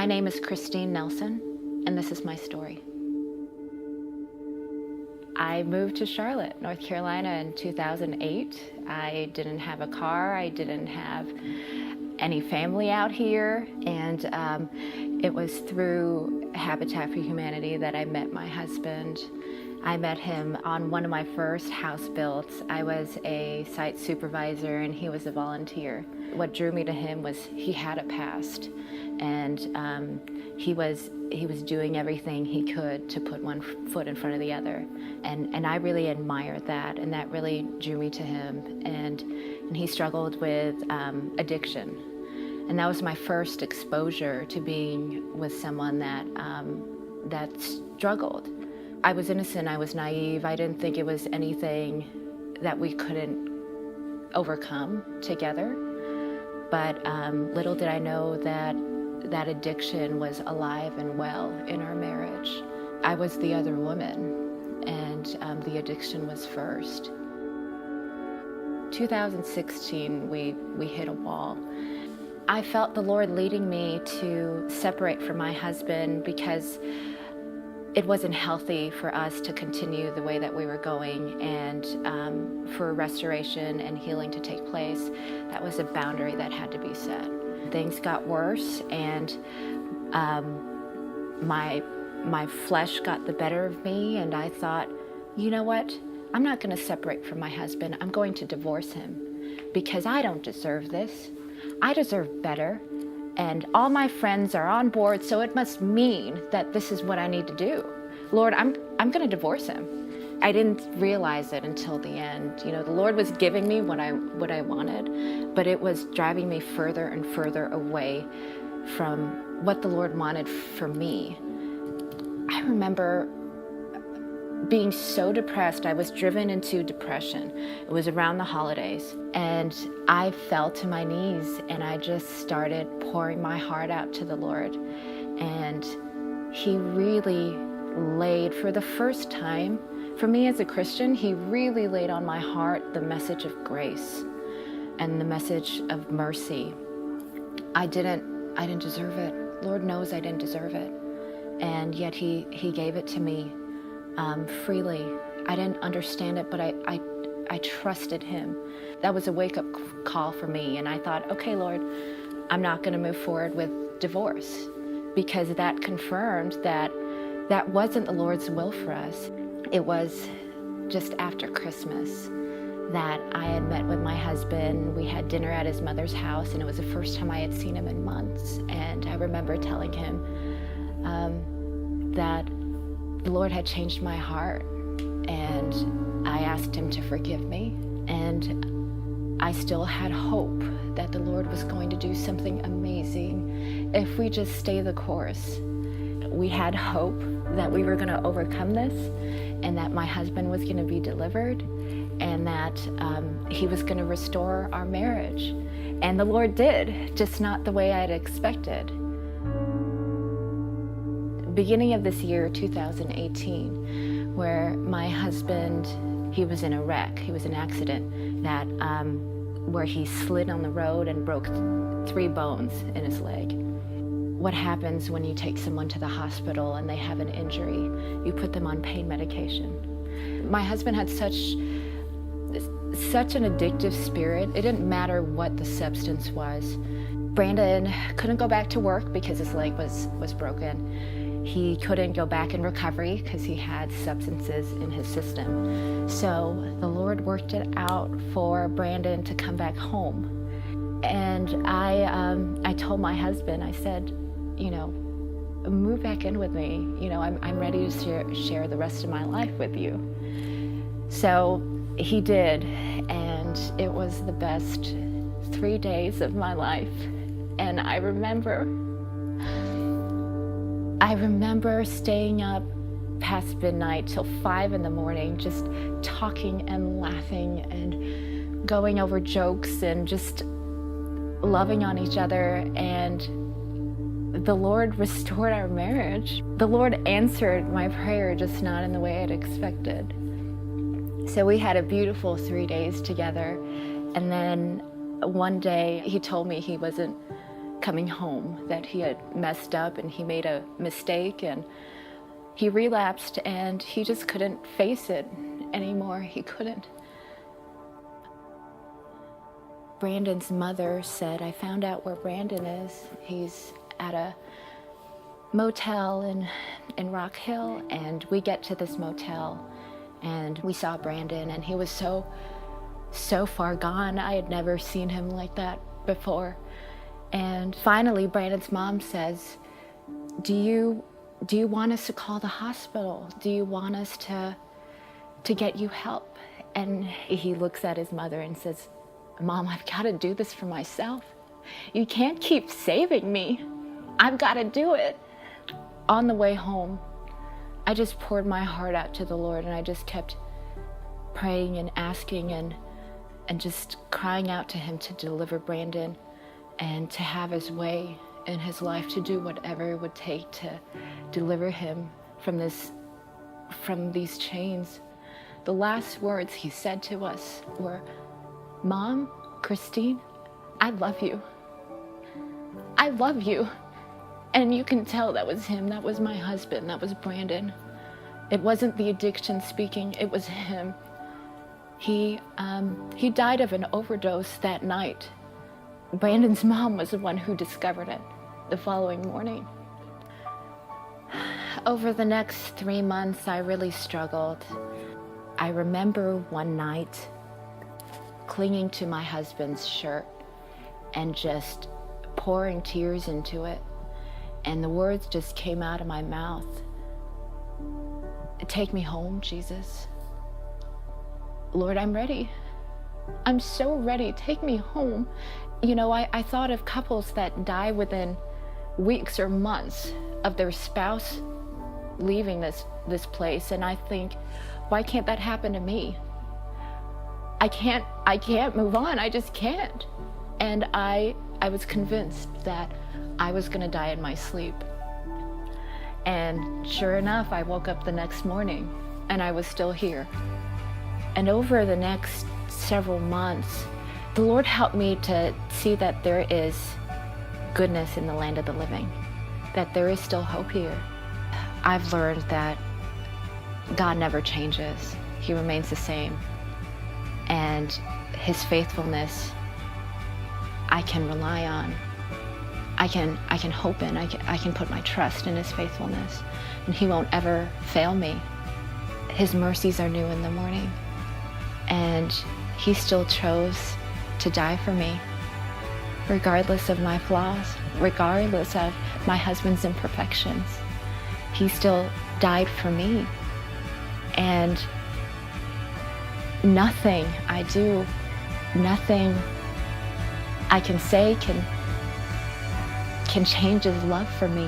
name is Kristine Nelson, and this is my story. I moved to Charlotte, North Carolina in 2008. I didn't have a car, I didn't have any family out here, and it was through Habitat for Humanity that I met my husband. I met him on one of my first house builds. I was a site supervisor and he was a volunteer. What drew me to him was he had a past, and he was doing everything he could to put one foot in front of the other, and I really admired that, and that really drew me to him. And he struggled with addiction, and that was my first exposure to being with someone that struggled. I was innocent, I was naive, I didn't think it was anything that we couldn't overcome together. But little did I know that addiction was alive and well in our marriage. I was the other woman, and the addiction was first. 2016, we hit a wall. I felt the Lord leading me to separate from my husband because it wasn't healthy for us to continue the way that we were going, and for restoration and healing to take place, that was a boundary that had to be set. Things got worse, and my flesh got the better of me, and I thought, you know what? I'm not going to separate from my husband. I'm going to divorce him because I don't deserve this. I deserve better. And all my friends are on board, so it must mean that this is what I need to do. Lord, I'm going to divorce him. I didn't realize it until the end. You know, the Lord was giving me what I wanted, but it was driving me further and further away from what the Lord wanted for me. I remember being so depressed. I was driven into depression. It was around the holidays, and I fell to my knees and I just started pouring my heart out to the Lord. And he really laid, for the first time for me as a Christian, he really laid on my heart the message of grace and the message of mercy. I didn't deserve it. Lord knows I didn't deserve it, and yet he gave it to me freely. I didn't understand it, but I trusted him. That was a wake-up call for me, and I thought, okay, Lord, I'm not going to move forward with divorce, because that confirmed that that wasn't the Lord's will for us. It was just after Christmas that I had met with my husband. We had dinner at his mother's house, and it was the first time I had seen him in months. And I remember telling him that the Lord had changed my heart, and I asked him to forgive me, and I still had hope that the Lord was going to do something amazing if we just stay the course. We had hope that we were going to overcome this, and that my husband was going to be delivered, and that he was going to restore our marriage. And the Lord did, just not the way I had expected. Beginning of this year, 2018, where my husband, he was in a wreck. He was in an accident that where he slid on the road and broke 3 bones in his leg. What happens when you take someone to the hospital and they have an injury? You put them on pain medication. My husband had such an addictive spirit. It didn't matter what the substance was. Brandon couldn't go back to work because his leg was broken. He couldn't go back in recovery because he had substances in his system. So the Lord worked it out for Brandon to come back home. And I told my husband, I said, you know, move back in with me. You know, I'm ready to share the rest of my life with you. So he did, and it was the best 3 days of my life. And I remember staying up past midnight till 5 a.m, just talking and laughing and going over jokes and just loving on each other. And the Lord restored our marriage. The Lord answered my prayer, just not in the way I'd expected. So we had a beautiful 3 days together. And then one day he told me he wasn't coming home, that he had messed up and he made a mistake and he relapsed and he just couldn't face it anymore. He couldn't. Brandon's mother said, I found out where Brandon is. He's at a motel in Rock Hill, and we get to this motel and we saw Brandon, and he was so far gone. I had never seen him like that before. And finally Brandon's mom says, do you want us to call the hospital? Do you want us to get you help? And he looks at his mother and says, Mom, I've got to do this for myself. You can't keep saving me. I've got to do it. On the way home, I just poured my heart out to the Lord, and I just kept praying and asking and just crying out to him to deliver Brandon and to have his way in his life, to do whatever it would take to deliver him from these chains. The last words he said to us were, Mom, Kristine, I love you. I love you. And you can tell that was him. That was my husband. That was Brandon. It wasn't the addiction speaking. It was him. He died of an overdose that night. Brandon's mom was the one who discovered it the following morning. Over the next 3 months, I really struggled. I remember one night clinging to my husband's shirt and just pouring tears into it. And the words just came out of my mouth. Take me home, Jesus. Lord, I'm ready. I'm so ready. Take me home. You know, I thought of couples that die within weeks or months of their spouse leaving this place, and I think, why can't that happen to me? I can't move on. I just can't. And I was convinced that I was going to die in my sleep. And sure enough, I woke up the next morning and I was still here. And over the next several months, the Lord helped me to see that there is goodness in the land of the living, that there is still hope here. I've learned that God never changes. He remains the same. And his faithfulness, I can rely on. I can hope in. I can put my trust in his faithfulness, and he won't ever fail me. His mercies are new in the morning, and he still chose to die for me, regardless of my flaws, regardless of my husband's imperfections. He still died for me, and nothing I do, nothing I can say can change his love for me.